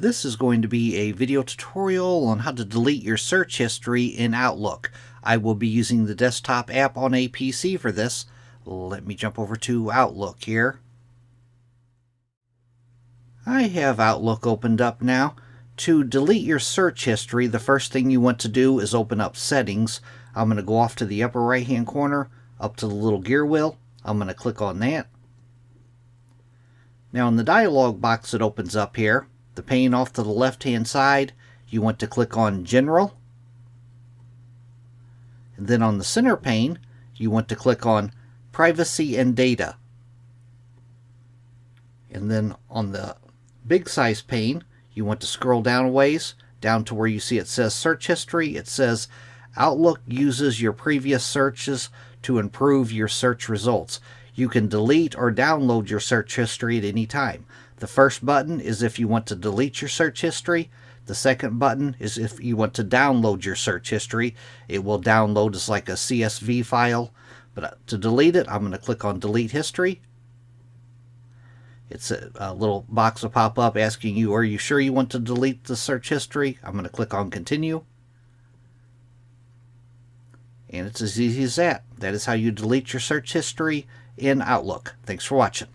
This is going to be a video tutorial on how to delete your search history in Outlook. I will be using the desktop app on a PC for this. Let me jump over to Outlook here. I have Outlook opened up now. To delete your search history, the first thing you want to do is open up Settings. I'm going to go off to the upper right hand corner, up to the little gear wheel. I'm going to click on that. Now in the dialog box that opens up here, the pane off to the left hand side, you want to click on General. And then on the center pane, you want to click on Privacy and Data. And then on the big size pane, you want to scroll down a ways, down to where you see it says Search History. It says Outlook uses your previous searches to improve your search results. You can delete or download your search history at any time. The first button is if you want to delete your search history. The second button is if you want to download your search history. It will download as like a CSV file. But to delete it, I'm going to click on Delete History. It's a little box will pop up asking you, are you sure you want to delete the search history? I'm going to click on Continue. And it's as easy as that. That is how you delete your search history in Outlook. Thanks for watching.